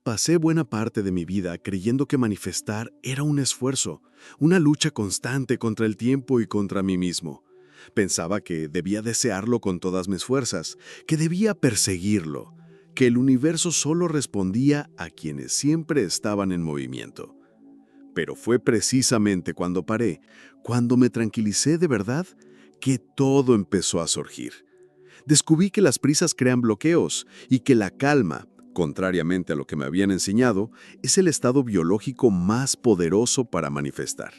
Pasé buena parte de mi vida creyendo que manifestar era un esfuerzo, una lucha constante contra el tiempo y contra mí mismo. Pensaba que debía desearlo con todas mis fuerzas, que debía perseguirlo, que el universo solo respondía a quienes siempre estaban en movimiento. Pero fue precisamente cuando paré, cuando me tranquilicé de verdad, que todo empezó a surgir. Descubrí que las prisas crean bloqueos y que la calma, contrariamente a lo que me habían enseñado, es el estado biológico más poderoso para manifestar.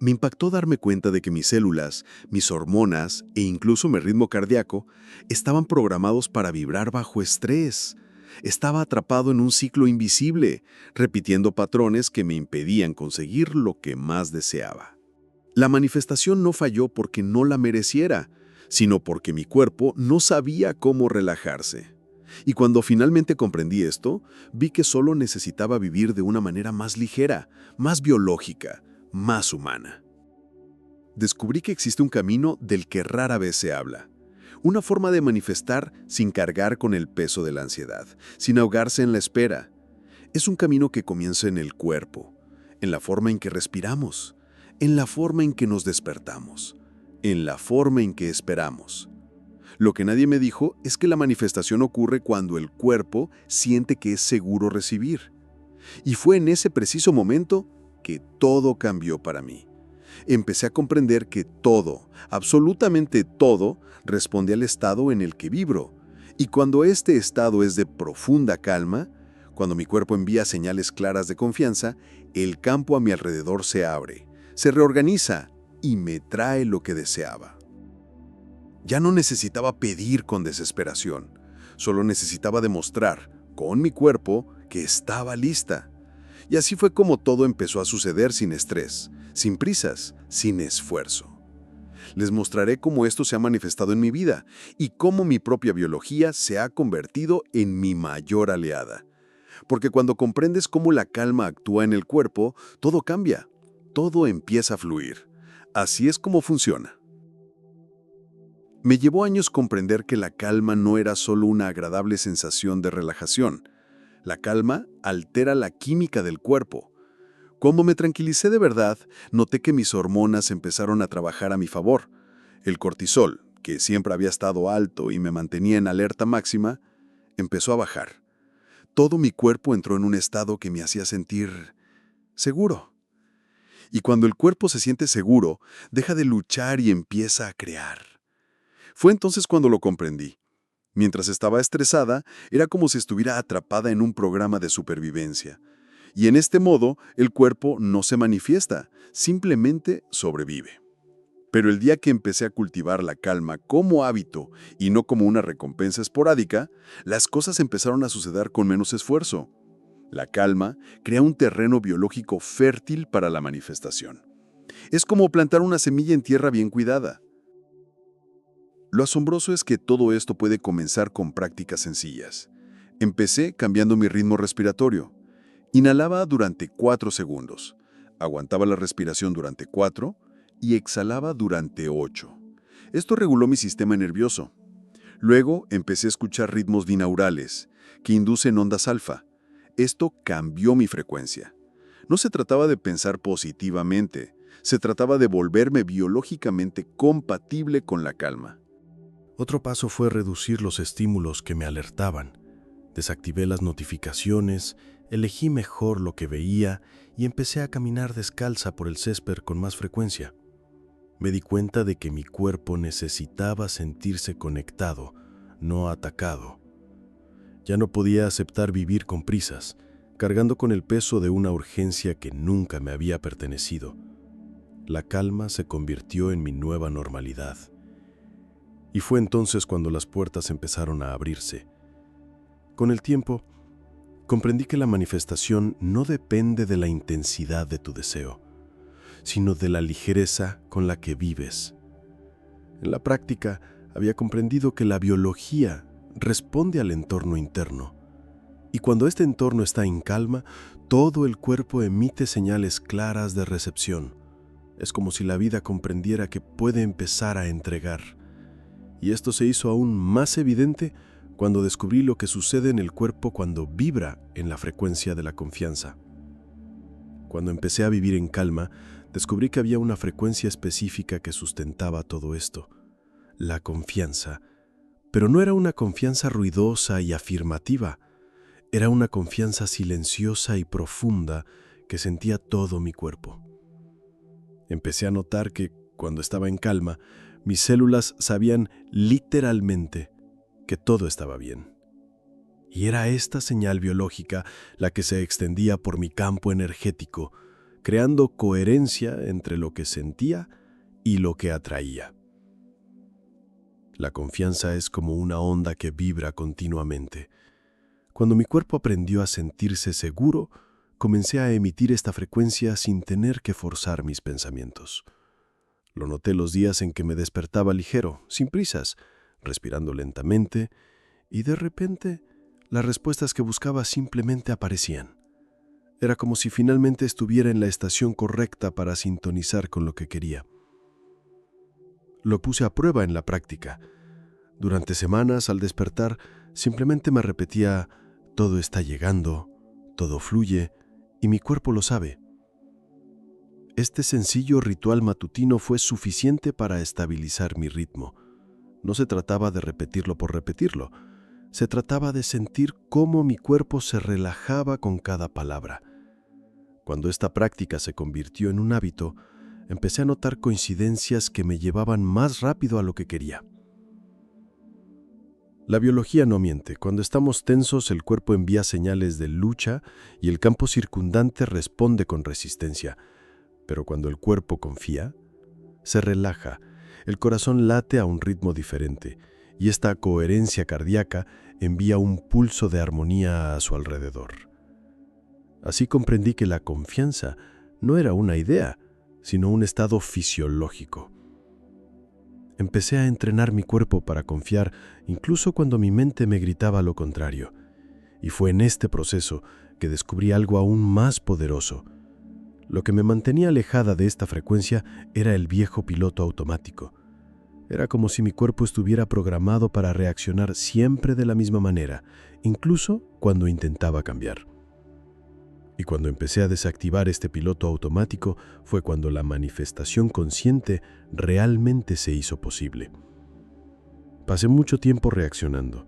Me impactó darme cuenta de que mis células, mis hormonas e incluso mi ritmo cardíaco estaban programados para vibrar bajo estrés. Estaba atrapado en un ciclo invisible, repitiendo patrones que me impedían conseguir lo que más deseaba. La manifestación no falló porque no la mereciera, sino porque mi cuerpo no sabía cómo relajarse. Y cuando finalmente comprendí esto, vi que solo necesitaba vivir de una manera más ligera, más biológica, más humana. Descubrí que existe un camino del que rara vez se habla. Una forma de manifestar sin cargar con el peso de la ansiedad, sin ahogarse en la espera. Es un camino que comienza en el cuerpo, en la forma en que respiramos, en la forma en que nos despertamos, en la forma en que esperamos. Lo que nadie me dijo es que la manifestación ocurre cuando el cuerpo siente que es seguro recibir. Y fue en ese preciso momento que todo cambió para mí. Empecé a comprender que todo, absolutamente todo, responde al estado en el que vibro. Y cuando este estado es de profunda calma, cuando mi cuerpo envía señales claras de confianza, el campo a mi alrededor se abre, se reorganiza y me trae lo que deseaba. Ya no necesitaba pedir con desesperación, solo necesitaba demostrar, con mi cuerpo, que estaba lista. Y así fue como todo empezó a suceder sin estrés, sin prisas, sin esfuerzo. Les mostraré cómo esto se ha manifestado en mi vida y cómo mi propia biología se ha convertido en mi mayor aliada. Porque cuando comprendes cómo la calma actúa en el cuerpo, todo cambia, todo empieza a fluir. Así es como funciona. Me llevó años comprender que la calma no era solo una agradable sensación de relajación. La calma altera la química del cuerpo. Cuando me tranquilicé de verdad, noté que mis hormonas empezaron a trabajar a mi favor. El cortisol, que siempre había estado alto y me mantenía en alerta máxima, empezó a bajar. Todo mi cuerpo entró en un estado que me hacía sentir seguro. Y cuando el cuerpo se siente seguro, deja de luchar y empieza a crear. Fue entonces cuando lo comprendí. Mientras estaba estresada, era como si estuviera atrapada en un programa de supervivencia. Y en este modo, el cuerpo no se manifiesta, simplemente sobrevive. Pero el día que empecé a cultivar la calma como hábito y no como una recompensa esporádica, las cosas empezaron a suceder con menos esfuerzo. La calma crea un terreno biológico fértil para la manifestación. Es como plantar una semilla en tierra bien cuidada. Lo asombroso es que todo esto puede comenzar con prácticas sencillas. Empecé cambiando mi ritmo respiratorio. Inhalaba durante 4 segundos, aguantaba la respiración durante 4 y exhalaba durante 8. Esto reguló mi sistema nervioso. Luego empecé a escuchar ritmos binaurales, que inducen ondas alfa. Esto cambió mi frecuencia. No se trataba de pensar positivamente, se trataba de volverme biológicamente compatible con la calma. Otro paso fue reducir los estímulos que me alertaban. Desactivé las notificaciones, elegí mejor lo que veía y empecé a caminar descalza por el césped con más frecuencia. Me di cuenta de que mi cuerpo necesitaba sentirse conectado, no atacado. Ya no podía aceptar vivir con prisas, cargando con el peso de una urgencia que nunca me había pertenecido. La calma se convirtió en mi nueva normalidad. Y fue entonces cuando las puertas empezaron a abrirse. Con el tiempo, comprendí que la manifestación no depende de la intensidad de tu deseo, sino de la ligereza con la que vives. En la práctica, había comprendido que la biología responde al entorno interno, y cuando este entorno está en calma, todo el cuerpo emite señales claras de recepción. Es como si la vida comprendiera que puede empezar a entregar. Y esto se hizo aún más evidente cuando descubrí lo que sucede en el cuerpo cuando vibra en la frecuencia de la confianza. Cuando empecé a vivir en calma, descubrí que había una frecuencia específica que sustentaba todo esto, la confianza. Pero no era una confianza ruidosa y afirmativa, era una confianza silenciosa y profunda que sentía todo mi cuerpo. Empecé a notar que, cuando estaba en calma, mis células sabían literalmente que todo estaba bien. Y era esta señal biológica la que se extendía por mi campo energético, creando coherencia entre lo que sentía y lo que atraía. La confianza es como una onda que vibra continuamente. Cuando mi cuerpo aprendió a sentirse seguro, comencé a emitir esta frecuencia sin tener que forzar mis pensamientos. Lo noté los días en que me despertaba ligero, sin prisas, respirando lentamente, y de repente las respuestas que buscaba simplemente aparecían. Era como si finalmente estuviera en la estación correcta para sintonizar con lo que quería. Lo puse a prueba en la práctica. Durante semanas, al despertar, simplemente me repetía: todo está llegando, todo fluye, y mi cuerpo lo sabe. Este sencillo ritual matutino fue suficiente para estabilizar mi ritmo. No se trataba de repetirlo por repetirlo. Se trataba de sentir cómo mi cuerpo se relajaba con cada palabra. Cuando esta práctica se convirtió en un hábito, empecé a notar coincidencias que me llevaban más rápido a lo que quería. La biología no miente. Cuando estamos tensos, el cuerpo envía señales de lucha y el campo circundante responde con resistencia. Pero cuando el cuerpo confía, se relaja, el corazón late a un ritmo diferente y esta coherencia cardíaca envía un pulso de armonía a su alrededor. Así comprendí que la confianza no era una idea, sino un estado fisiológico. Empecé a entrenar mi cuerpo para confiar incluso cuando mi mente me gritaba lo contrario. Y fue en este proceso que descubrí algo aún más poderoso. Lo que me mantenía alejada de esta frecuencia era el viejo piloto automático. Era como si mi cuerpo estuviera programado para reaccionar siempre de la misma manera, incluso cuando intentaba cambiar. Y cuando empecé a desactivar este piloto automático fue cuando la manifestación consciente realmente se hizo posible. Pasé mucho tiempo reaccionando.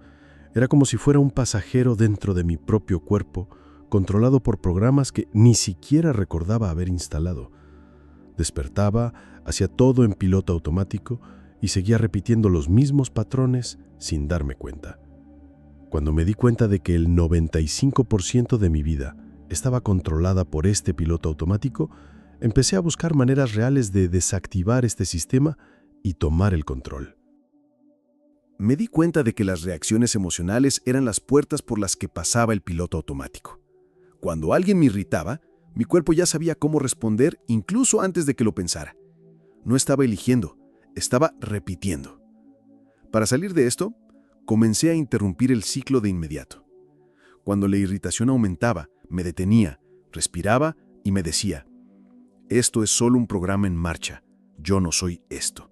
Era como si fuera un pasajero dentro de mi propio cuerpo, controlado por programas que ni siquiera recordaba haber instalado. Despertaba, hacía todo en piloto automático y seguía repitiendo los mismos patrones sin darme cuenta. Cuando me di cuenta de que el 95% de mi vida estaba controlada por este piloto automático, empecé a buscar maneras reales de desactivar este sistema y tomar el control. Me di cuenta de que las reacciones emocionales eran las puertas por las que pasaba el piloto automático. Cuando alguien me irritaba, mi cuerpo ya sabía cómo responder incluso antes de que lo pensara. No estaba eligiendo, estaba repitiendo. Para salir de esto, comencé a interrumpir el ciclo de inmediato. Cuando la irritación aumentaba, me detenía, respiraba y me decía: esto es solo un programa en marcha, yo no soy esto.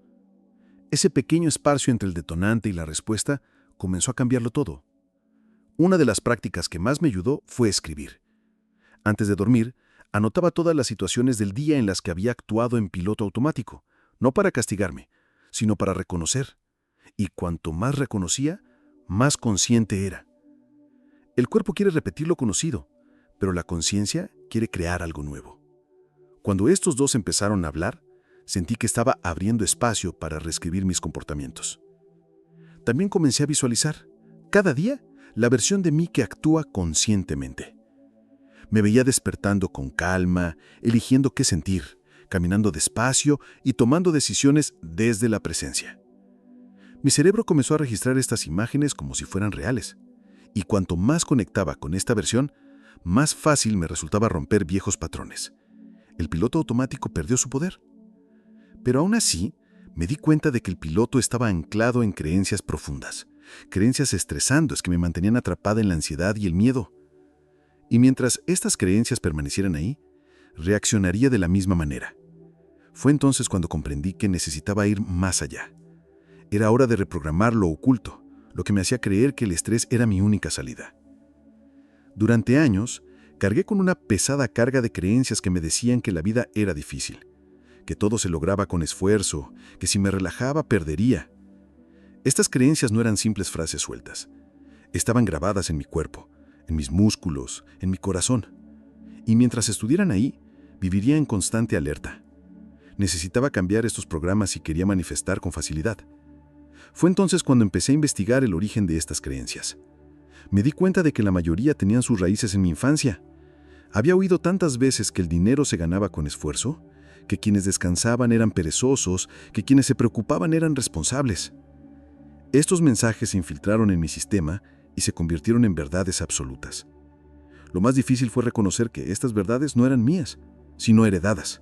Ese pequeño espacio entre el detonante y la respuesta comenzó a cambiarlo todo. Una de las prácticas que más me ayudó fue escribir. Antes de dormir, anotaba todas las situaciones del día en las que había actuado en piloto automático, no para castigarme, sino para reconocer. Y cuanto más reconocía, más consciente era. El cuerpo quiere repetir lo conocido, pero la conciencia quiere crear algo nuevo. Cuando estos dos empezaron a hablar, sentí que estaba abriendo espacio para reescribir mis comportamientos. También comencé a visualizar, cada día, la versión de mí que actúa conscientemente. Me veía despertando con calma, eligiendo qué sentir, caminando despacio y tomando decisiones desde la presencia. Mi cerebro comenzó a registrar estas imágenes como si fueran reales, y cuanto más conectaba con esta versión, más fácil me resultaba romper viejos patrones. El piloto automático perdió su poder. Pero aún así, me di cuenta de que el piloto estaba anclado en creencias profundas, creencias estresantes que me mantenían atrapada en la ansiedad y el miedo. Y mientras estas creencias permanecieran ahí, reaccionaría de la misma manera. Fue entonces cuando comprendí que necesitaba ir más allá. Era hora de reprogramar lo oculto, lo que me hacía creer que el estrés era mi única salida. Durante años, cargué con una pesada carga de creencias que me decían que la vida era difícil, que todo se lograba con esfuerzo, que si me relajaba perdería. Estas creencias no eran simples frases sueltas. Estaban grabadas en mi cuerpo, en mis músculos, en mi corazón. Y mientras estuvieran ahí, viviría en constante alerta. Necesitaba cambiar estos programas si quería manifestar con facilidad. Fue entonces cuando empecé a investigar el origen de estas creencias. Me di cuenta de que la mayoría tenían sus raíces en mi infancia. Había oído tantas veces que el dinero se ganaba con esfuerzo, que quienes descansaban eran perezosos, que quienes se preocupaban eran responsables. Estos mensajes se infiltraron en mi sistema y se convirtieron en verdades absolutas. Lo más difícil fue reconocer que estas verdades no eran mías, sino heredadas.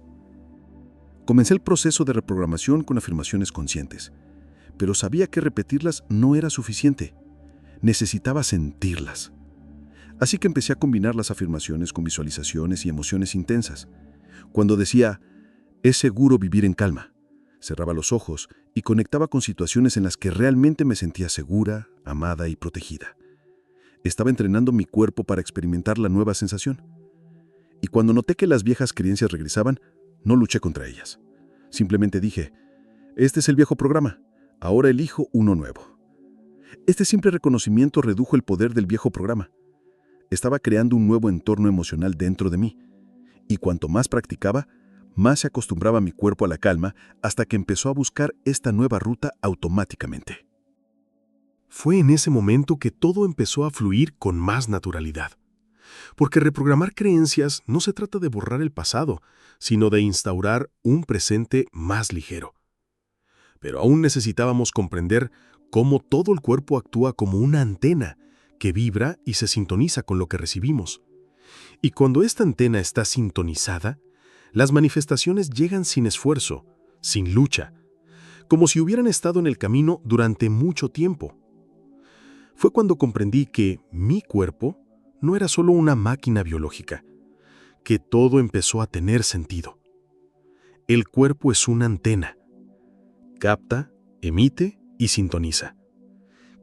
Comencé el proceso de reprogramación con afirmaciones conscientes, pero sabía que repetirlas no era suficiente. Necesitaba sentirlas. Así que empecé a combinar las afirmaciones con visualizaciones y emociones intensas. Cuando decía, es seguro vivir en calma, cerraba los ojos y conectaba con situaciones en las que realmente me sentía segura, amada y protegida. Estaba entrenando mi cuerpo para experimentar la nueva sensación. Y cuando noté que las viejas creencias regresaban, no luché contra ellas. Simplemente dije, este es el viejo programa, ahora elijo uno nuevo. Este simple reconocimiento redujo el poder del viejo programa. Estaba creando un nuevo entorno emocional dentro de mí. Y cuanto más practicaba, más se acostumbraba mi cuerpo a la calma hasta que empezó a buscar esta nueva ruta automáticamente. Fue en ese momento que todo empezó a fluir con más naturalidad. Porque reprogramar creencias no se trata de borrar el pasado, sino de instaurar un presente más ligero. Pero aún necesitábamos comprender cómo todo el cuerpo actúa como una antena que vibra y se sintoniza con lo que recibimos. Y cuando esta antena está sintonizada, las manifestaciones llegan sin esfuerzo, sin lucha, como si hubieran estado en el camino durante mucho tiempo. Fue cuando comprendí que mi cuerpo no era solo una máquina biológica, que todo empezó a tener sentido. El cuerpo es una antena. Capta, emite y sintoniza.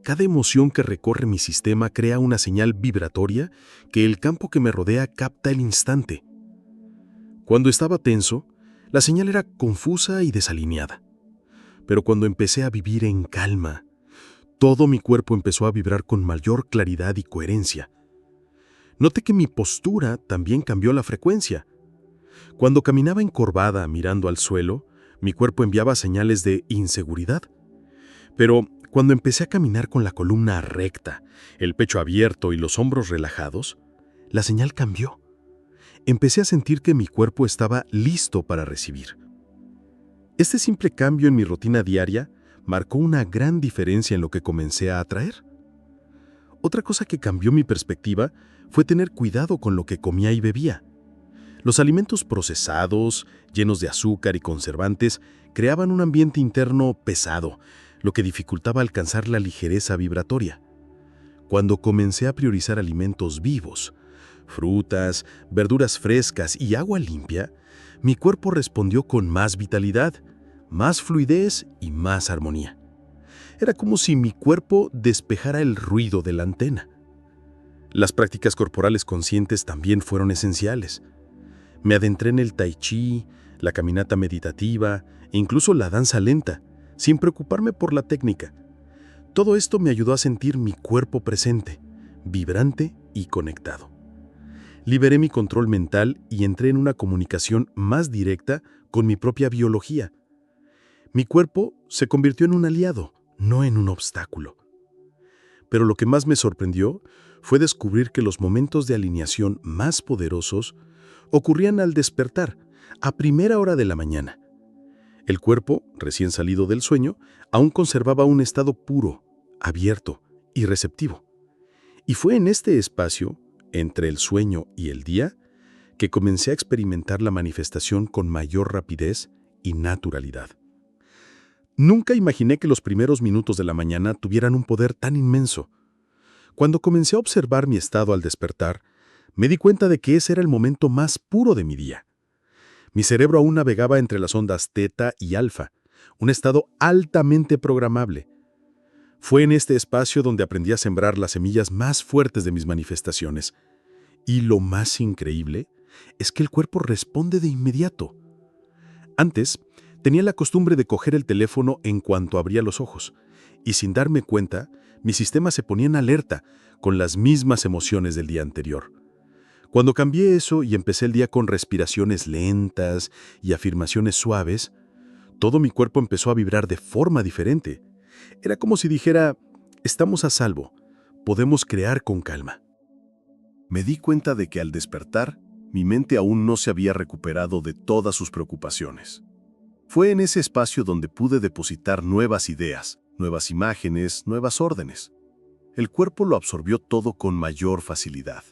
Cada emoción que recorre mi sistema crea una señal vibratoria que el campo que me rodea capta al instante. Cuando estaba tenso, la señal era confusa y desalineada. Pero cuando empecé a vivir en calma, todo mi cuerpo empezó a vibrar con mayor claridad y coherencia. Noté que mi postura también cambió la frecuencia. Cuando caminaba encorvada mirando al suelo, mi cuerpo enviaba señales de inseguridad. Pero cuando empecé a caminar con la columna recta, el pecho abierto y los hombros relajados, la señal cambió. Empecé a sentir que mi cuerpo estaba listo para recibir. Este simple cambio en mi rutina diaria marcó una gran diferencia en lo que comencé a atraer. Otra cosa que cambió mi perspectiva fue tener cuidado con lo que comía y bebía. Los alimentos procesados, llenos de azúcar y conservantes, creaban un ambiente interno pesado, lo que dificultaba alcanzar la ligereza vibratoria. Cuando comencé a priorizar alimentos vivos, frutas, verduras frescas y agua limpia, mi cuerpo respondió con más vitalidad, más fluidez y más armonía. Era como si mi cuerpo despejara el ruido de la antena. Las prácticas corporales conscientes también fueron esenciales. Me adentré en el tai chi, la caminata meditativa e incluso la danza lenta, sin preocuparme por la técnica. Todo esto me ayudó a sentir mi cuerpo presente, vibrante y conectado. Liberé mi control mental y entré en una comunicación más directa con mi propia biología. Mi cuerpo se convirtió en un aliado, no en un obstáculo. Pero lo que más me sorprendió fue descubrir que los momentos de alineación más poderosos ocurrían al despertar, a primera hora de la mañana. El cuerpo, recién salido del sueño, aún conservaba un estado puro, abierto y receptivo. Y fue en este espacio, entre el sueño y el día, que comencé a experimentar la manifestación con mayor rapidez y naturalidad. Nunca imaginé que los primeros minutos de la mañana tuvieran un poder tan inmenso. Cuando comencé a observar mi estado al despertar, me di cuenta de que ese era el momento más puro de mi día. Mi cerebro aún navegaba entre las ondas teta y alfa, un estado altamente programable. Fue en este espacio donde aprendí a sembrar las semillas más fuertes de mis manifestaciones. Y lo más increíble es que el cuerpo responde de inmediato. Antes, tenía la costumbre de coger el teléfono en cuanto abría los ojos, y sin darme cuenta, mi sistema se ponía en alerta con las mismas emociones del día anterior. Cuando cambié eso y empecé el día con respiraciones lentas y afirmaciones suaves, todo mi cuerpo empezó a vibrar de forma diferente. Era como si dijera, estamos a salvo, podemos crear con calma. Me di cuenta de que al despertar, mi mente aún no se había recuperado de todas sus preocupaciones. Fue en ese espacio donde pude depositar nuevas ideas, nuevas imágenes, nuevas órdenes. El cuerpo lo absorbió todo con mayor facilidad.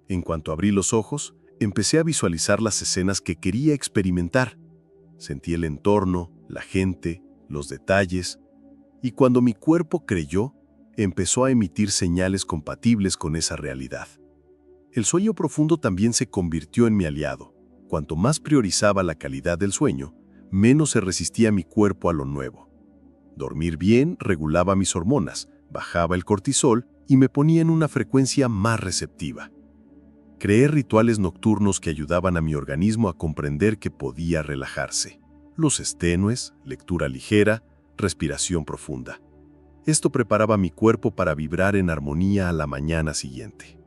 En cuanto abrí los ojos, empecé a visualizar las escenas que quería experimentar. Sentí el entorno, la gente, los detalles, y cuando mi cuerpo creyó, empezó a emitir señales compatibles con esa realidad. El sueño profundo también se convirtió en mi aliado. Cuanto más priorizaba la calidad del sueño, menos se resistía mi cuerpo a lo nuevo. Dormir bien regulaba mis hormonas, bajaba el cortisol y me ponía en una frecuencia más receptiva. Creé rituales nocturnos que ayudaban a mi organismo a comprender que podía relajarse. Luces tenues, lectura ligera, respiración profunda. Esto preparaba mi cuerpo para vibrar en armonía a la mañana siguiente.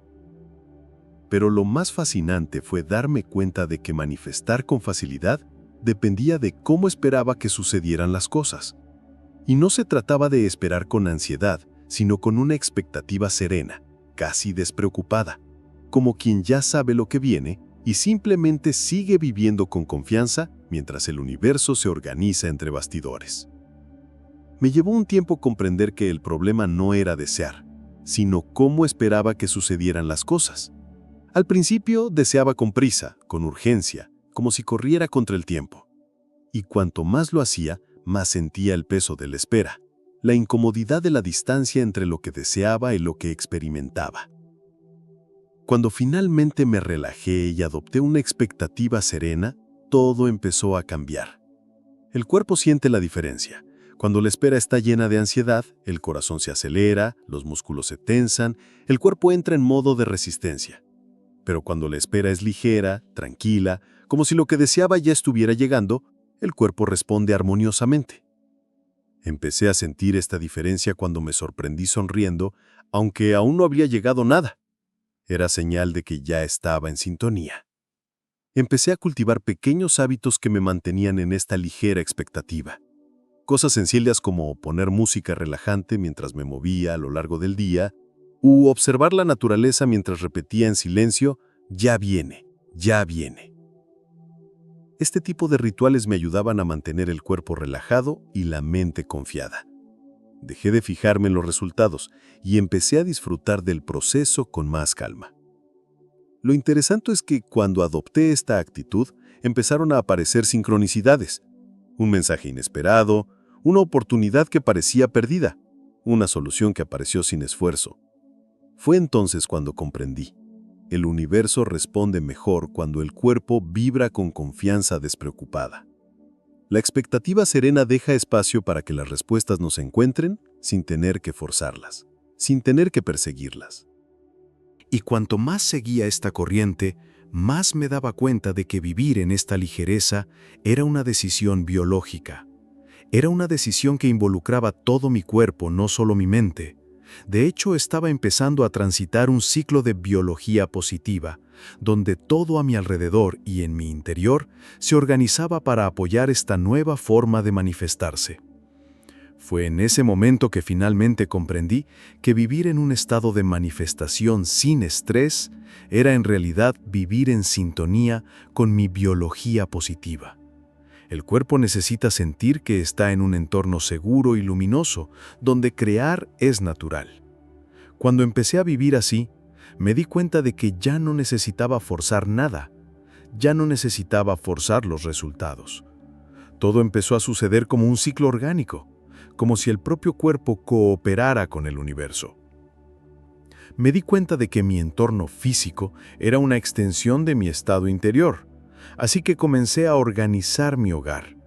Pero lo más fascinante fue darme cuenta de que manifestar con facilidad dependía de cómo esperaba que sucedieran las cosas. Y no se trataba de esperar con ansiedad, sino con una expectativa serena, casi despreocupada, como quien ya sabe lo que viene y simplemente sigue viviendo con confianza mientras el universo se organiza entre bastidores. Me llevó un tiempo comprender que el problema no era desear, sino cómo esperaba que sucedieran las cosas. Al principio deseaba con prisa, con urgencia, como si corriera contra el tiempo. Y cuanto más lo hacía, más sentía el peso de la espera, la incomodidad de la distancia entre lo que deseaba y lo que experimentaba. Cuando finalmente me relajé y adopté una expectativa serena, todo empezó a cambiar. El cuerpo siente la diferencia. Cuando la espera está llena de ansiedad, el corazón se acelera, los músculos se tensan, el cuerpo entra en modo de resistencia. Pero cuando la espera es ligera, tranquila, como si lo que deseaba ya estuviera llegando, el cuerpo responde armoniosamente. Empecé a sentir esta diferencia cuando me sorprendí sonriendo, aunque aún no había llegado nada. Era señal de que ya estaba en sintonía. Empecé a cultivar pequeños hábitos que me mantenían en esta ligera expectativa. Cosas sencillas como poner música relajante mientras me movía a lo largo del día, u observar la naturaleza mientras repetía en silencio, ya viene, ya viene. Este tipo de rituales me ayudaban a mantener el cuerpo relajado y la mente confiada. Dejé de fijarme en los resultados y empecé a disfrutar del proceso con más calma. Lo interesante es que cuando adopté esta actitud, empezaron a aparecer sincronicidades. Un mensaje inesperado, una oportunidad que parecía perdida, una solución que apareció sin esfuerzo. Fue entonces cuando comprendí. El universo responde mejor cuando el cuerpo vibra con confianza despreocupada. La expectativa serena deja espacio para que las respuestas nos encuentren sin tener que forzarlas, sin tener que perseguirlas. Y cuanto más seguía esta corriente, más me daba cuenta de que vivir en esta ligereza era una decisión biológica. Era una decisión que involucraba todo mi cuerpo, no solo mi mente. De hecho, estaba empezando a transitar un ciclo de biología positiva, donde todo a mi alrededor y en mi interior se organizaba para apoyar esta nueva forma de manifestarse. Fue en ese momento que finalmente comprendí que vivir en un estado de manifestación sin estrés era en realidad vivir en sintonía con mi biología positiva. El cuerpo necesita sentir que está en un entorno seguro y luminoso, donde crear es natural. Cuando empecé a vivir así, me di cuenta de que ya no necesitaba forzar nada, ya no necesitaba forzar los resultados. Todo empezó a suceder como un ciclo orgánico, como si el propio cuerpo cooperara con el universo. Me di cuenta de que mi entorno físico era una extensión de mi estado interior, así que comencé a organizar mi hogar.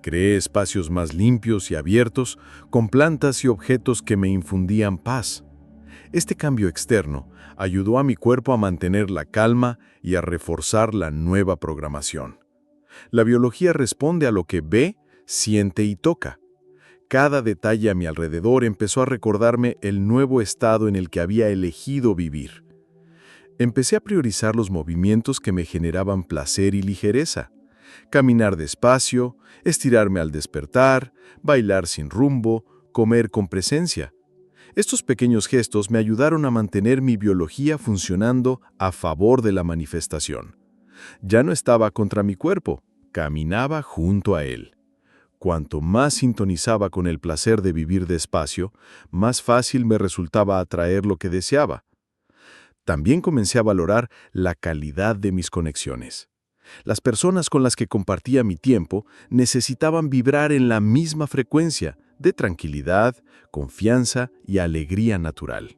Creé espacios más limpios y abiertos, con plantas y objetos que me infundían paz. Este cambio externo ayudó a mi cuerpo a mantener la calma y a reforzar la nueva programación. La biología responde a lo que ve, siente y toca. Cada detalle a mi alrededor empezó a recordarme el nuevo estado en el que había elegido vivir. Empecé a priorizar los movimientos que me generaban placer y ligereza. Caminar despacio, estirarme al despertar, bailar sin rumbo, comer con presencia. Estos pequeños gestos me ayudaron a mantener mi biología funcionando a favor de la manifestación. Ya no estaba contra mi cuerpo, caminaba junto a él. Cuanto más sintonizaba con el placer de vivir despacio, más fácil me resultaba atraer lo que deseaba. También comencé a valorar la calidad de mis conexiones. Las personas con las que compartía mi tiempo necesitaban vibrar en la misma frecuencia de tranquilidad, confianza y alegría natural.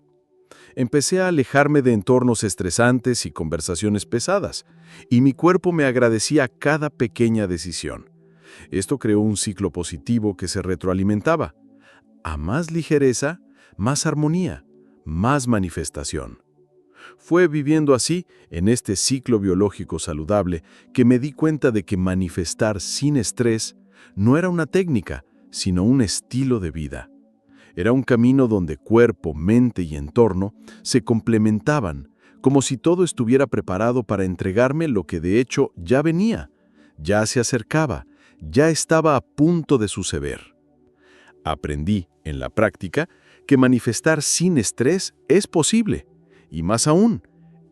Empecé a alejarme de entornos estresantes y conversaciones pesadas, y mi cuerpo me agradecía cada pequeña decisión. Esto creó un ciclo positivo que se retroalimentaba. A más ligereza, más armonía, más manifestación. Fue viviendo así, en este ciclo biológico saludable, que me di cuenta de que manifestar sin estrés no era una técnica, sino un estilo de vida. Era un camino donde cuerpo, mente y entorno se complementaban, como si todo estuviera preparado para entregarme lo que de hecho ya venía, ya se acercaba, ya estaba a punto de suceder. Aprendí, en la práctica, que manifestar sin estrés es posible. Y más aún,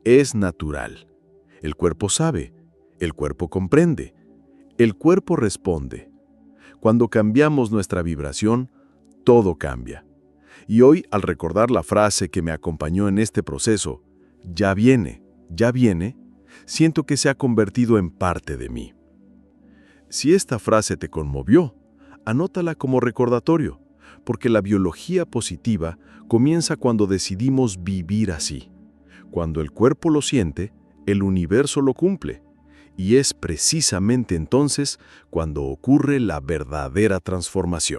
es natural. El cuerpo sabe, el cuerpo comprende, el cuerpo responde. Cuando cambiamos nuestra vibración, todo cambia. Y hoy, al recordar la frase que me acompañó en este proceso, ya viene, siento que se ha convertido en parte de mí. Si esta frase te conmovió, anótala como recordatorio, porque la biología positiva comienza cuando decidimos vivir así. Cuando el cuerpo lo siente, el universo lo cumple. Y es precisamente entonces cuando ocurre la verdadera transformación.